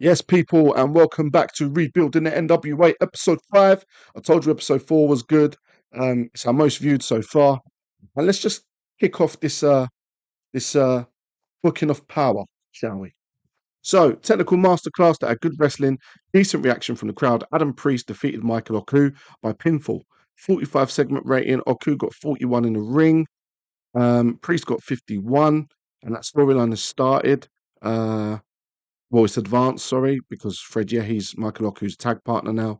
Yes, people, and welcome back to Rebuilding the NWA episode 5. I told you episode 4 was good. It's our most viewed so far. And let's just kick off this booking of power, shall we? So, technical masterclass that had good wrestling, decent reaction from the crowd. Adam Priest defeated Michael Oku by pinfall. 45 segment rating. Oku got 41 in the ring. Priest got 51, and that storyline has started. Well, it's advanced, sorry, because Fred, yeah, he's Michael Oku's tag partner now.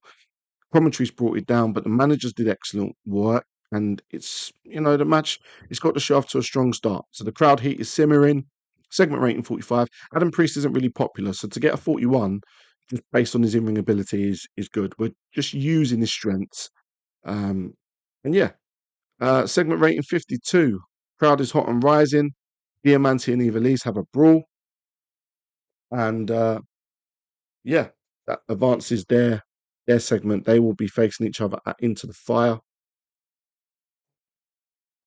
Commentary's brought it down, but the managers did excellent work. And the match, it's got the show off to a strong start. So the crowd heat is simmering. Segment rating 45. Adam Priest isn't really popular. So to get a 41, just based on his in ring ability, is good. We're just using his strengths. Um, and yeah, segment rating 52. Crowd is hot and rising. Diamante and Evilise have a brawl. And yeah, that advances their segment. They will be facing each other at Into the Fire.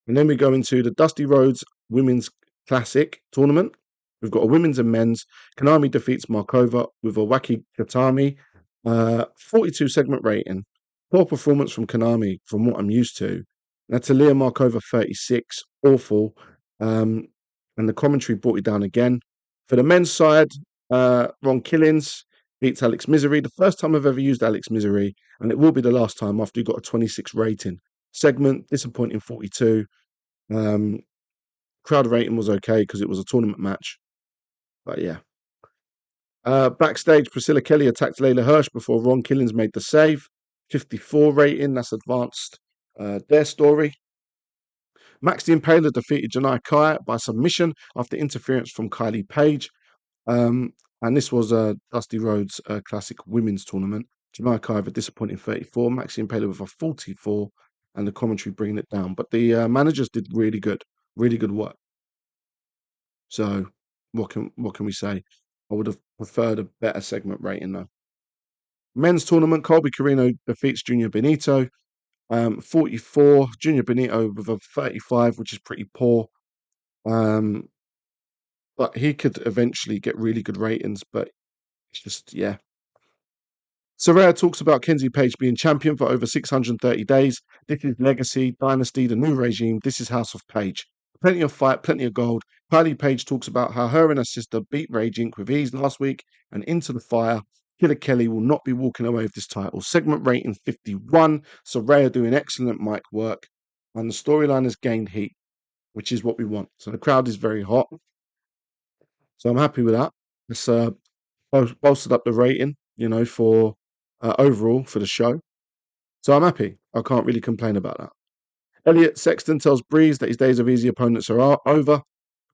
And then we go into the Dusty Rhodes Women's Classic tournament. We've got a women's and men's. Konami defeats Markova with a wacky Katami. 42 segment rating. Poor performance from Konami from what I'm used to. Natalia Markova 36. Awful. And the commentary brought it down again. For the men's side, Ron Killings beats Alex Misery. The first time I've ever used Alex Misery, and it will be the last time after he got a 26 rating. Segment, disappointing 42. Crowd rating was okay because it was a tournament match. But yeah. Backstage, Priscilla Kelly attacked Layla Hirsch before Ron Killings made the save. 54 rating, that's advanced their story. Max the Impaler defeated Janai Kai by submission after interference from Kylie Page. And this was a Dusty Rhodes Classic Women's Tournament. Janai Kai with a disappointing 34. Max the Impaler with a 44. And the commentary bringing it down. But the managers did really good work. So what can we say? I would have preferred a better segment rating though. Men's tournament, Colby Carino defeats Junior Benito. 44. Junior Benito with a 35, which is pretty poor. But he could eventually get really good ratings, but it's just, yeah. Saraya talks about Kenzie Page being champion for over 630 days. This is Legacy, Dynasty, the new regime. This is House of Page. Plenty of fight, plenty of gold. Kylie Page talks about how her and her sister beat Rage Inc. with ease last week and Into the Fire. Killer Kelly will not be walking away with this title. Segment rating 51. Saraya doing excellent mic work. And the storyline has gained heat, which is what we want. So the crowd is very hot. So I'm happy with that. It's bolstered up the rating, for overall for the show. So I'm happy. I can't really complain about that. Elliot Sexton tells Breeze that his days of easy opponents are over.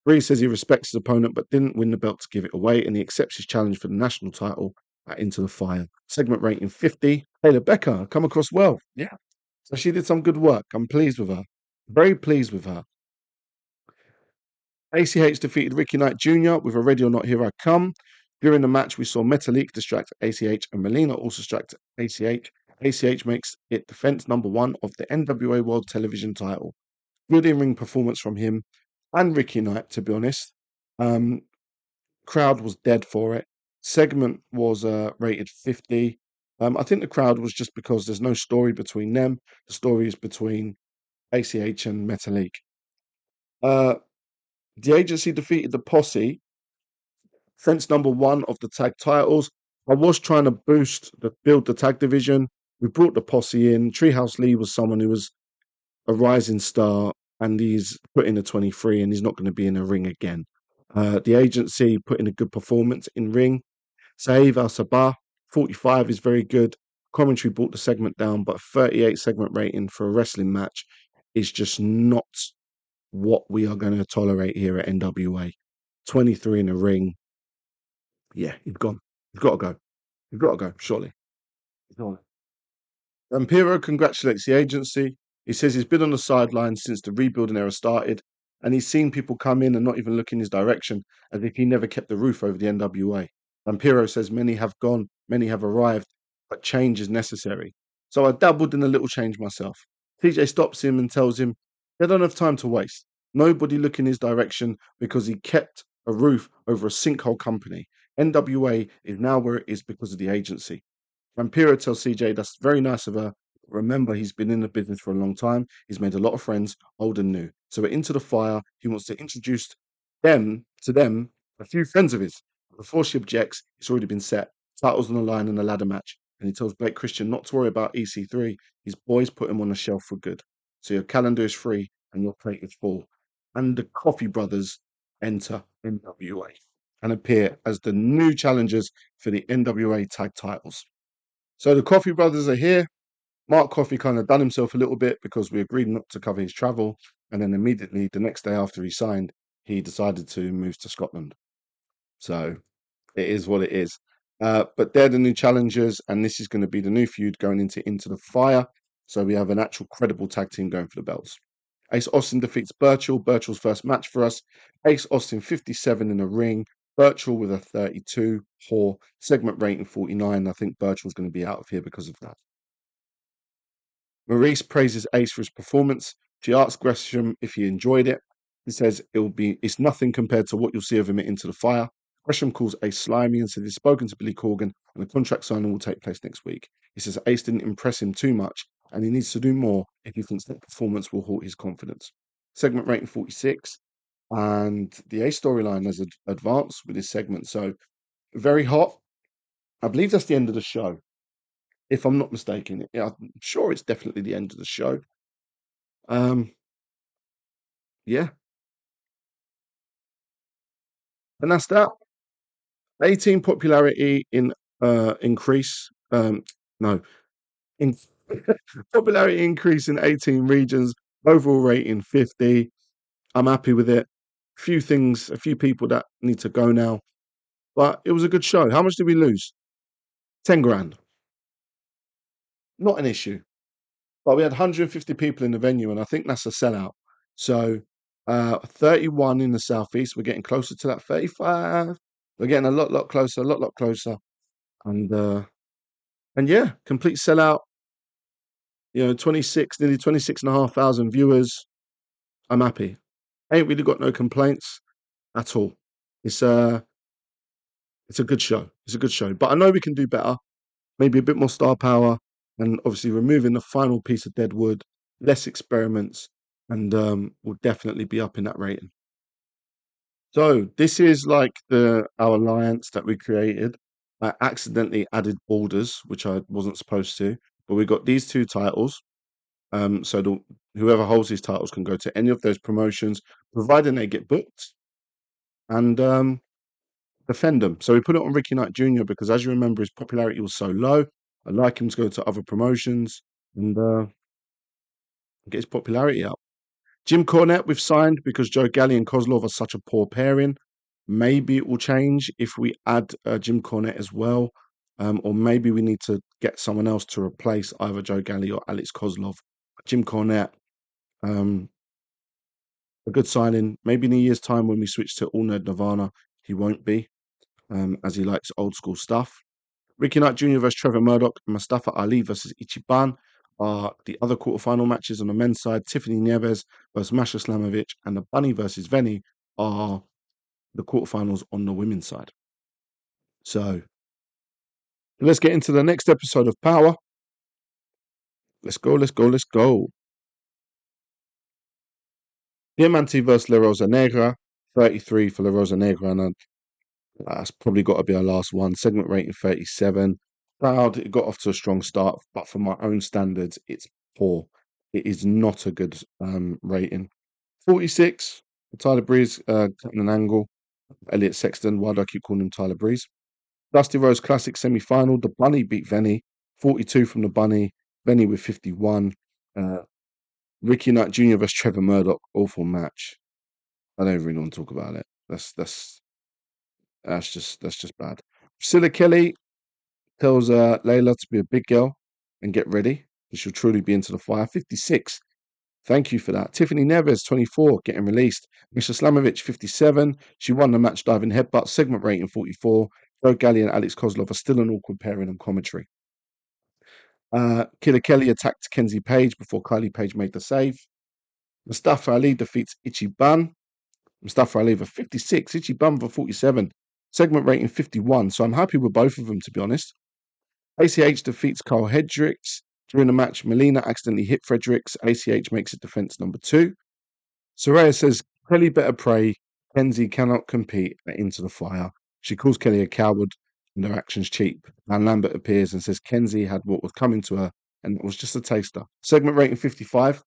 Breeze says he respects his opponent but didn't win the belt to give it away, and he accepts his challenge for the national title at Into the Fire. Segment rating 50. Taylor Becker come across well. Yeah. So she did some good work. I'm pleased with her. Very pleased with her. ACH defeated Ricky Knight Jr. with a Ready or Not Here I Come. During the match, we saw Metalik distract ACH and Melina also distract ACH. ACH makes it defense number 1 of the NWA World Television title. Good in-ring performance from him and Ricky Knight, to be honest. Crowd was dead for it. Segment was rated 50. I think the crowd was just because there's no story between them. The story is between ACH and Metalik. The agency defeated the Posse, fence number 1 of the tag titles. I was trying to build the tag division. We brought the Posse in. Treehouse Lee was someone who was a rising star, and he's put in a 23, and he's not going to be in a ring again. The agency put in a good performance in ring. Saeed Al-Sabah, 45 is very good. Commentary brought the segment down, but 38 segment rating for a wrestling match is just not what we are going to tolerate here at NWA. 23 in a ring. Yeah, you've gone. You've got to go. You've got to go, surely. Vampiro congratulates the agency. He says he's been on the sidelines since the rebuilding era started, and he's seen people come in and not even look in his direction, as if he never kept the roof over the NWA. Vampiro says many have gone, many have arrived, but change is necessary. So I dabbled in a little change myself. TJ stops him and tells him they don't have time to waste. Nobody look in his direction because he kept a roof over a sinkhole company. NWA is now where it is because of the agency. Vampiro tells CJ that's very nice of her. Remember, he's been in the business for a long time. He's made a lot of friends, old and new. So we're into the fire. He wants to introduce them, a few friends of his. Before she objects, it's already been set. Titles on the line in a ladder match. And he tells Blake Christian not to worry about EC3. His boys put him on the shelf for good. So your calendar is free and your plate is full. And the Coffee Brothers enter NWA and appear as the new challengers for the NWA tag titles. So the Coffee Brothers are here. Mark Coffey kind of done himself a little bit because we agreed not to cover his travel. And then immediately the next day after he signed, he decided to move to Scotland. So it is what it is. But they're the new challengers, and this is going to be the new feud going into the Fire. So we have an actual credible tag team going for the belts. Ace Austin defeats Birchall. Birchall's first match for us. Ace Austin 57 in the ring. Birchall with a 32. Poor segment rating 49. I think Birchall's going to be out of here because of that. Maurice praises Ace for his performance. She asks Gresham if he enjoyed it. He says it's nothing compared to what you'll see of him at Into the Fire. Gresham calls Ace slimy and says he's spoken to Billy Corgan and the contract signing will take place next week. He says Ace didn't impress him too much and he needs to do more if he thinks that performance will halt his confidence. Segment rating 46, and the Ace storyline has advanced with this segment, so very hot. I believe that's the end of the show, if I'm not mistaken. Yeah, I'm sure it's definitely the end of the show. Yeah, and that's that. 18 popularity in increase. No, in popularity increase in 18 regions. Overall rating 50. I'm happy with it. A few people that need to go now, but it was a good show. How much did we lose? 10 grand. Not an issue. But we had 150 people in the venue, and I think that's a sellout. So 31 in the southeast. We're getting closer to that 35. We're getting a lot closer, a lot closer. And yeah, complete sellout. 26, nearly 26,500 viewers. I'm happy. Ain't really got no complaints at all. It's a it's a good show. It's a good show. But I know we can do better. Maybe a bit more star power, and obviously removing the final piece of dead wood, less experiments, and will definitely be up in that rating. So this is like our alliance that we created. I accidentally added borders, which I wasn't supposed to, but we got these two titles. So whoever holds these titles can go to any of those promotions, providing they get booked and defend them. So we put it on Ricky Knight Jr. because, as you remember, his popularity was so low. I'd like him to go to other promotions and get his popularity up. Jim Cornette, we've signed because Joe Galli and Kozlov are such a poor pairing. Maybe it will change if we add Jim Cornette as well. Or maybe we need to get someone else to replace either Joe Galli or Alex Kozlov. Jim Cornette, a good signing. Maybe in a year's time when we switch to All Nerd Nirvana, he won't be, as he likes old school stuff. Ricky Knight Jr. versus Trevor Murdoch, Mustafa Ali versus Ichiban are the other quarterfinal matches on the men's side. Tiffany Nieves versus Masha Slamovich and the Bunny versus Veni are the quarterfinals on the women's side. So let's get into the next episode of Power. Let's go. Diamante versus La Rosa Negra, 33 for La Rosa Negra, and that's probably got to be our last one. Segment rating 37. Proud, it got off to a strong start, but for my own standards, it's poor. It is not a good rating. 46, Tyler Breeze cutting an angle. Elliot Sexton, why do I keep calling him Tyler Breeze? Dusty Rose Classic semi-final. The Bunny beat Veni. 42 from the Bunny. Veni with 51. Ricky Knight Jr. versus Trevor Murdoch. Awful match. I don't really want to talk about it. That's just bad. Priscilla Kelly tells Layla to be a big girl and get ready. She'll truly be into the fire. 56. Thank you for that. Tiffany Neves, 24, getting released. Misha Slamovich, 57. She won the match diving headbutt. Segment rating 44. Joe Galli and Alex Kozlov are still an awkward pairing on commentary. Killer Kelly attacked Kenzie Page before Kylie Page made the save. Mustafa Ali defeats Ichiban. Mustafa Ali for 56. Ichiban for 47. Segment rating 51. So I'm happy with both of them, to be honest. ACH defeats Carl Hendricks. During the match, Melina accidentally hit Fredericks. ACH makes it defense number 2. Soraya says Kelly better pray. Kenzie cannot compete at Into the Fire. She calls Kelly a coward and her actions cheap. And Lambert appears and says Kenzie had what was coming to her and it was just a taster. Segment rating 55.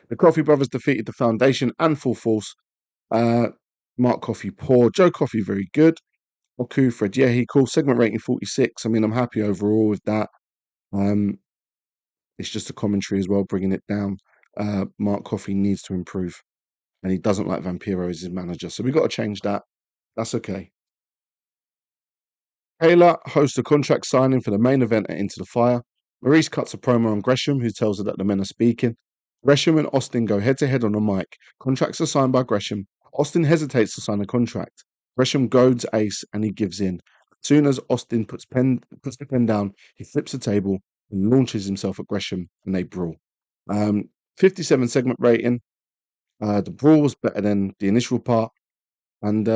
The Coffee Brothers defeated the Foundation and Full Force. Mark Coffey poor. Joe Coffey very good. Oku, Fred, yeah, he cool. Segment rating 46. I mean, I'm happy overall with that. It's just a commentary as well, bringing it down. Mark Coffey needs to improve, and he doesn't like Vampiro as his manager, so we've got to change that. That's okay. Kayla hosts a contract signing for the main event at Into the Fire. Maurice cuts a promo on Gresham, who tells her that the men are speaking. Gresham and Austin go head to head on the mic. Contracts are signed by Gresham. Austin hesitates to sign a contract. Gresham goads Ace and he gives in. As soon as Austin puts the pen down, he flips the table and launches himself at Gresham and they brawl. 57 segment rating. The brawl was better than the initial part. And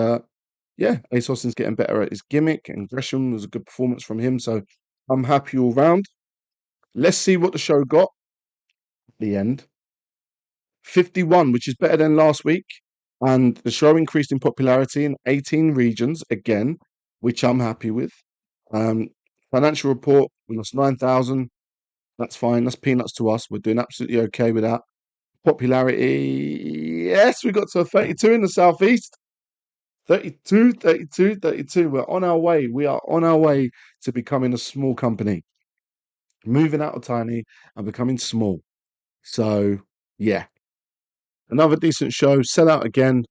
yeah, Ace Austin's getting better at his gimmick, and Gresham was a good performance from him. So I'm happy all round. Let's see what the show got at the end. 51, which is better than last week. And the show increased in popularity in 18 regions again, which I'm happy with. Financial report, we lost 9,000. That's fine. That's peanuts to us. We're doing absolutely okay with that. Popularity, yes, we got to 32 in the Southeast. 32, 32, 32. We're on our way. We are on our way to becoming a small company, moving out of tiny and becoming small. So, yeah, another decent show. Sell out again.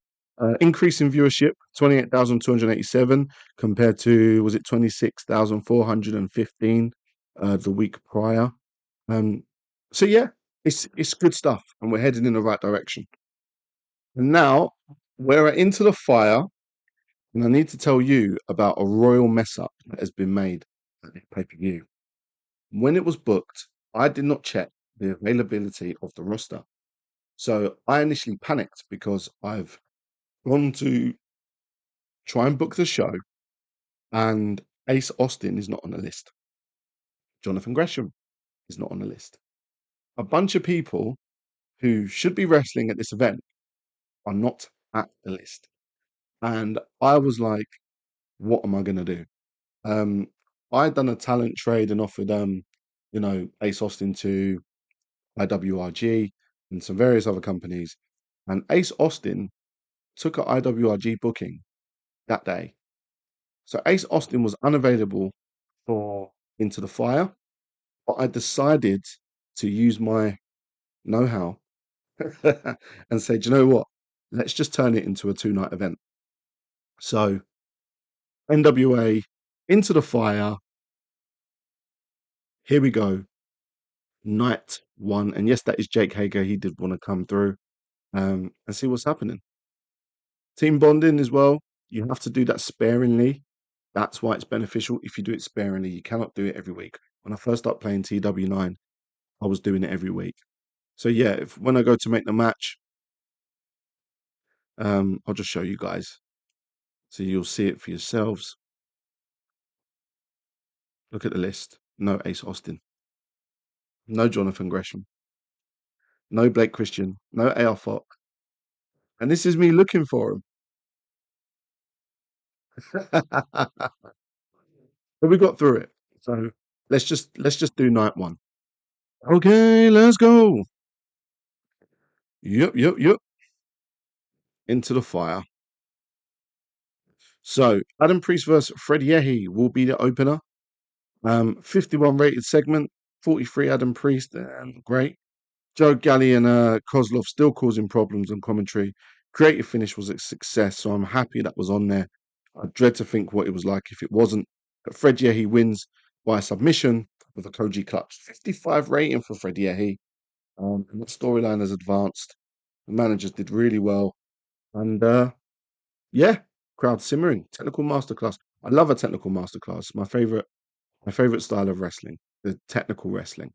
Increase in viewership, 28,287 compared to, was it 26,415 the week prior. So, yeah, it's good stuff and we're heading in the right direction. And now we're into the fire. And I need to tell you about a royal mess up that has been made at the pay-per-view. When it was booked, I did not check the availability of the roster. So I initially panicked because I've gone to try and book the show and Ace Austin is not on the list. Jonathan Gresham is not on the list. A bunch of people who should be wrestling at this event are not at the list. And I was like, what am I going to do? I'd done a talent trade and offered, Ace Austin to IWRG and some various other companies. And Ace Austin took an IWRG booking that day. So Ace Austin was unavailable for Into the Fire, but I decided to use my know-how and say, do you know what? Let's just turn it into a 2-night event. So NWA, Into the Fire, here we go. Night 1. And yes, that is Jake Hager. He did want to come through and see what's happening. Team bonding as well. You have to do that sparingly. That's why it's beneficial. If you do it sparingly, you cannot do it every week. When I first started playing TW9, I was doing it every week. So yeah, when I go to make the match, I'll just show you guys. So you'll see it for yourselves. Look at the list. No Ace Austin. No Jonathan Gresham. No Blake Christian. No AR Fox. And this is me looking for him. But we got through it. So let's just do night 1. Okay, let's go. Yep. Into the fire. So Adam Priest versus Fred Yehi will be the opener. 51 rated segment, 43 Adam Priest, great. Joe Galley and Kozlov still causing problems on commentary. Creative finish was a success, so I'm happy that was on there. I dread to think what it was like if it wasn't. But Fred Yehi wins by submission with a Koji clutch. 55 rating for Fred Yehi. And the storyline has advanced. The managers did really well. And yeah, crowd simmering. Technical masterclass. I love a technical masterclass. My favorite style of wrestling, the technical wrestling.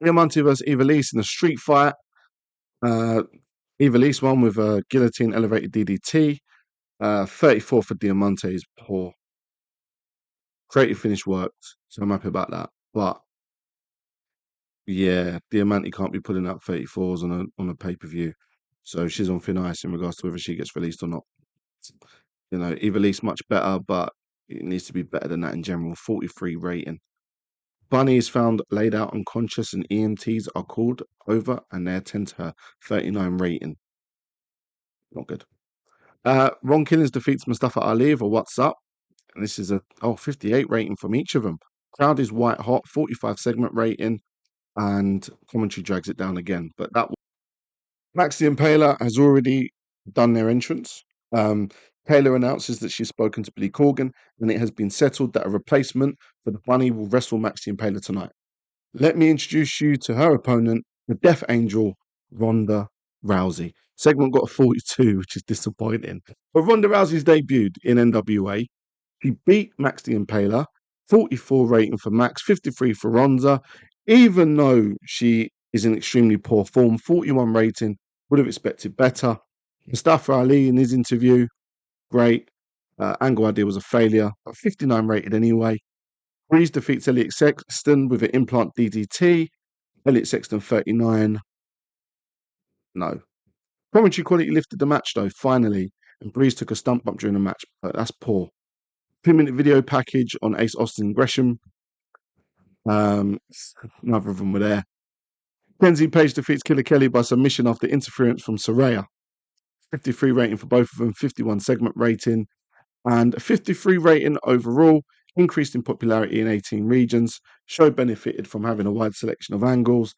Diamante versus Ivelisse in a street fight. Ivelisse won with a guillotine elevated DDT. 34 for Diamante is poor. Creative finish worked, so I'm happy about that. But yeah, Diamante can't be putting out 34s on a pay-per-view. So she's on thin ice in regards to whether she gets released or not. You know, Evilise much better, but it needs to be better than that in general. 43 rating. Bunny is found laid out unconscious and EMTs are called over and they attend to her. 39 rating. Not good. Ron Killings defeats Mustafa Ali for What's Up. And this is a 58 rating from each of them. Crowd is white hot, 45 segment rating, and commentary drags it down again. But that Maxi and Paler has already done their entrance. Taylor announces that she's spoken to Billy Corgan, and it has been settled that a replacement for the Bunny will wrestle Maxi and Paler tonight. Let me introduce you to her opponent, the Death Angel, Ronda Rousey. Segment got a 42, which is disappointing. But Ronda Rousey's debuted in NWA. She beat Max the Impaler, 44 rating for Max, 53 for Ronda. Even though she is in extremely poor form, 41 rating, would have expected better. Mustafa Ali in his interview, great. Angle idea was a failure, but 59 rated anyway. Breeze defeats Elliot Sexton with an implant DDT. Elliot Sexton 39. No. Commentary quality lifted the match though, finally. And Breeze took a stump bump during the match, but that's poor. 2-minute video package on Ace Austin Gresham. Neither of them were there. Kenzie Page defeats Killer Kelly by submission after interference from Saraya. 53 rating for both of them, 51 segment rating, and 53 rating overall. Increased in popularity in 18 regions. Show benefited from having a wide selection of angles,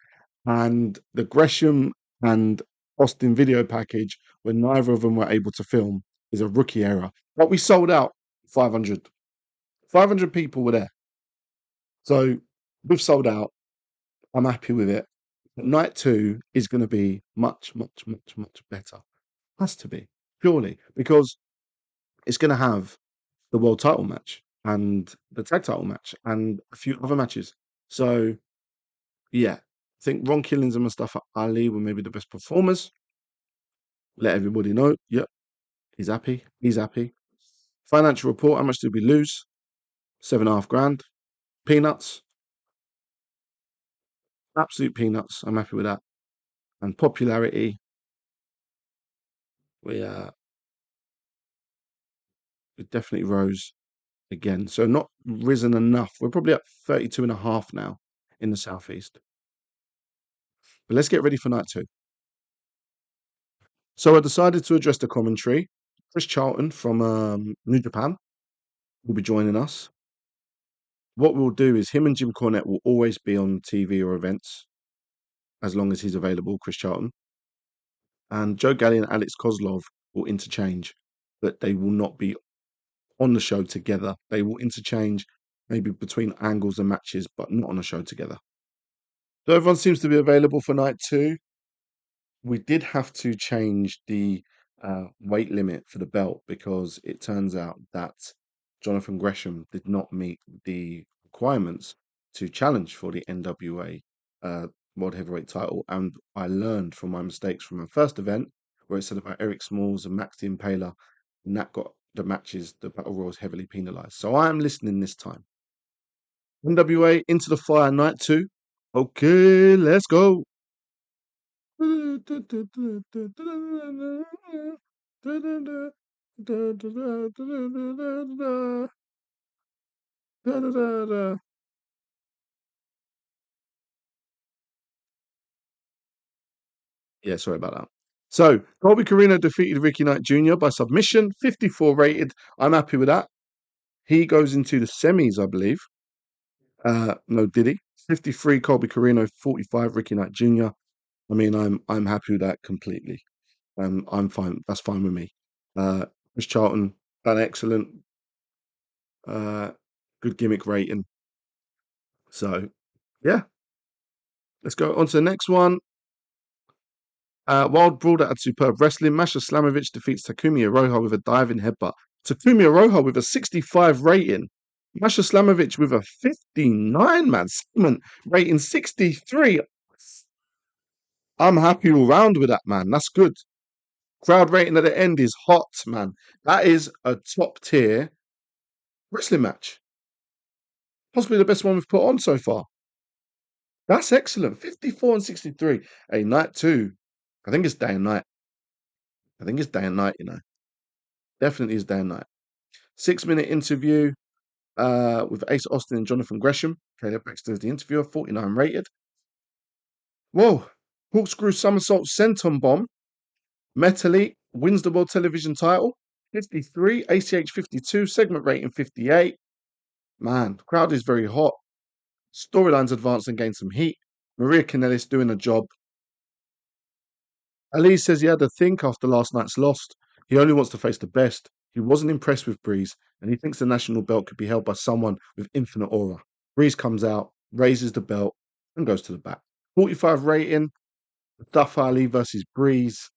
and the Gresham and Austin video package, where neither of them were able to film, is a rookie error. But we sold out 500. 500 people were there. So we've sold out. I'm happy with it. But night 2 is going to be much, much, much, much better. Has to be, purely because it's going to have the world title match and the tag title match and a few other matches. So, yeah, I think Ron Killings and Mustafa Ali were maybe the best performers. Let everybody know. Yep, he's happy. He's happy. Financial report, how much did we lose? 7.5 grand. Peanuts. Absolute peanuts. I'm happy with that. And popularity, we it definitely rose again. So not risen enough. We're probably at 32.5 now in the Southeast. But let's get ready for night 2. So I decided to address the commentary. Chris Charlton from New Japan will be joining us. What we'll do is him and Jim Cornette will always be on TV or events as long as he's available, Chris Charlton. And Joe Galli and Alex Kozlov will interchange, but they will not be on the show together. They will interchange maybe between angles and matches, but not on a show together. So everyone seems to be available for night 2. We did have to change the weight limit for the belt because it turns out that Jonathan Gresham did not meet the requirements to challenge for the NWA World Heavyweight title. And I learned from my mistakes from my first event where it said about Eric Smalls and Max the Impaler, and that got the matches, the Battle Royals heavily penalised. So I am listening this time. NWA Into the Fire Night 2. Okay, let's go. Yeah, sorry about that. So, Colby Corino defeated Ricky Knight Jr. by submission, 54 rated. I'm happy with that. He goes into the semis, I believe. No, did he? 53 Colby Corino, 45 Ricky Knight Jr. I mean, I'm happy with that completely. I'm fine. That's fine with me. Chris Charlton, done excellent. Good gimmick rating. So, yeah. Let's go on to the next one. Wild Brawler at Superb Wrestling. Masha Slamovich defeats Takumi Iroha with a diving headbutt. Takumi Iroha with a 65 rating. Masha Slamovich with a 59, man. Segment rating 63. I'm happy all round with that, man. That's good. Crowd rating at the end is hot, man. That is a top tier wrestling match. Possibly the best one we've put on so far. That's excellent. 54 and 63. Hey, night two. I think it's day and night. I think it's day and night, you know. Definitely is day and night. 6-minute interview with Ace Austin and Jonathan Gresham. Caleb Baxter is the interviewer, 49 rated. Whoa. Corkscrew somersault senton bomb. Metalik wins the World Television title. 53. ACH 52. Segment rating 58. Man, the crowd is very hot. Storylines advanced and gained some heat. Maria Kanellis doing a job. Ali says he had a think after last night's loss. He only wants to face the best. He wasn't impressed with Breeze, and he thinks the national belt could be held by someone with infinite aura. Breeze comes out, raises the belt, and goes to the back. 45 rating. Mustafa Ali versus Breeze.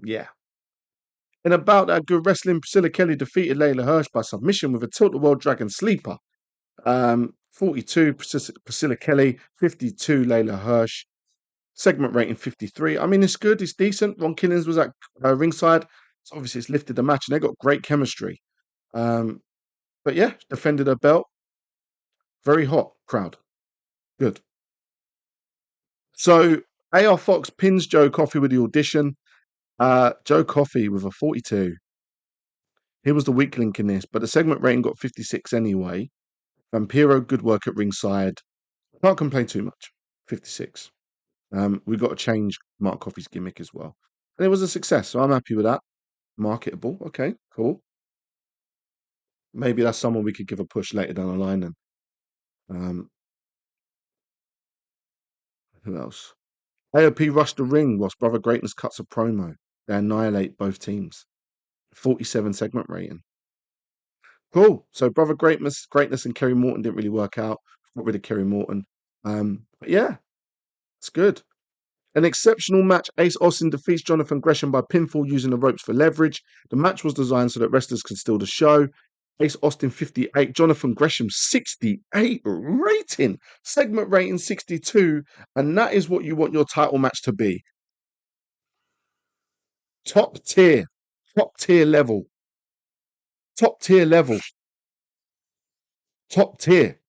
Yeah. In a bout that good wrestling, Priscilla Kelly defeated Layla Hirsch by submission with a tilt-the-world dragon sleeper. 42 Priscilla Kelly, 52 Layla Hirsch. Segment rating 53. I mean, it's good, it's decent. Ron Killings was at ringside. So obviously, it's lifted the match, and they got great chemistry. But yeah, defended her belt. Very hot crowd. Good. So AR Fox pins Joe Coffey with the audition. Joe Coffey with a 42. He was the weak link in this, but the segment rating got 56 anyway. Vampiro, good work at ringside. Can't complain too much. 56. We've got to change Mark Coffey's gimmick as well. And it was a success, so I'm happy with that. Marketable. Okay, cool. Maybe that's someone we could give a push later down the line then. Who else? AOP rushed the ring whilst Brother Greatness cuts a promo. They annihilate both teams. 47 segment rating. Cool. So Brother Greatness and Kerry Morton didn't really work out. Got rid of Kerry Morton. But yeah, it's good. An exceptional match. Ace Austin defeats Jonathan Gresham by pinfall using the ropes for leverage. The match was designed so that wrestlers could steal the show. Ace Austin 58, Jonathan Gresham 68 rating. Segment rating 62. And that is what you want your title match to be. Top tier. Top tier level. Top tier level. Top tier.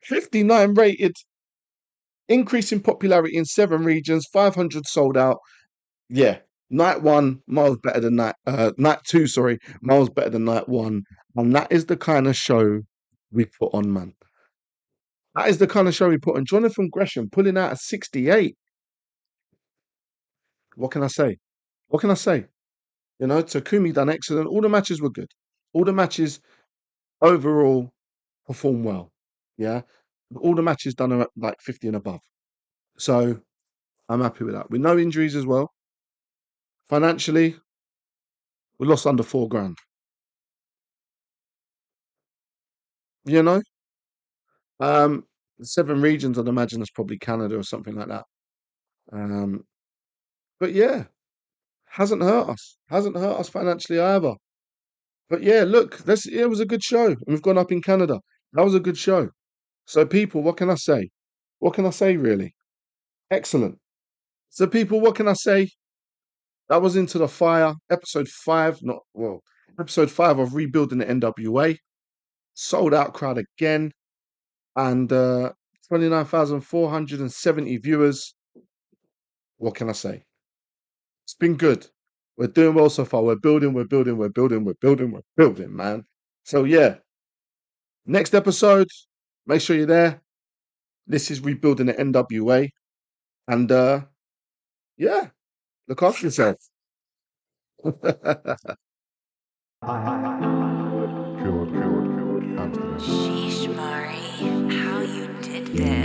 59 rated. Increase in popularity in 7 regions. 500 sold out. Yeah. Night 1, miles better than night 2, sorry, miles better than night 1. And that is the kind of show we put on, man. That is the kind of show we put on. Jonathan Gresham pulling out a 68. What can I say? What can I say? You know, Takumi done excellent. All the matches were good. All the matches overall performed well. Yeah. All the matches done are like 50 and above. So I'm happy with that. With no injuries as well. Financially, we lost under $4,000. You know? 7 regions, I'd imagine that's probably Canada or something like that. But yeah, hasn't hurt us. Hasn't hurt us financially either. But yeah, look, it was a good show. And we've gone up in Canada. That was a good show. So people, what can I say? What can I say really? Excellent. So people, what can I say? That was Into the Fire, episode 5, episode 5 of Rebuilding the NWA. Sold out crowd again. And 29,470 viewers. What can I say? It's been good. We're doing well so far. We're building, man. So yeah. Next episode, make sure you're there. This is Rebuilding the NWA. And yeah, look after yourself. Sheesh, Mari, how you did this.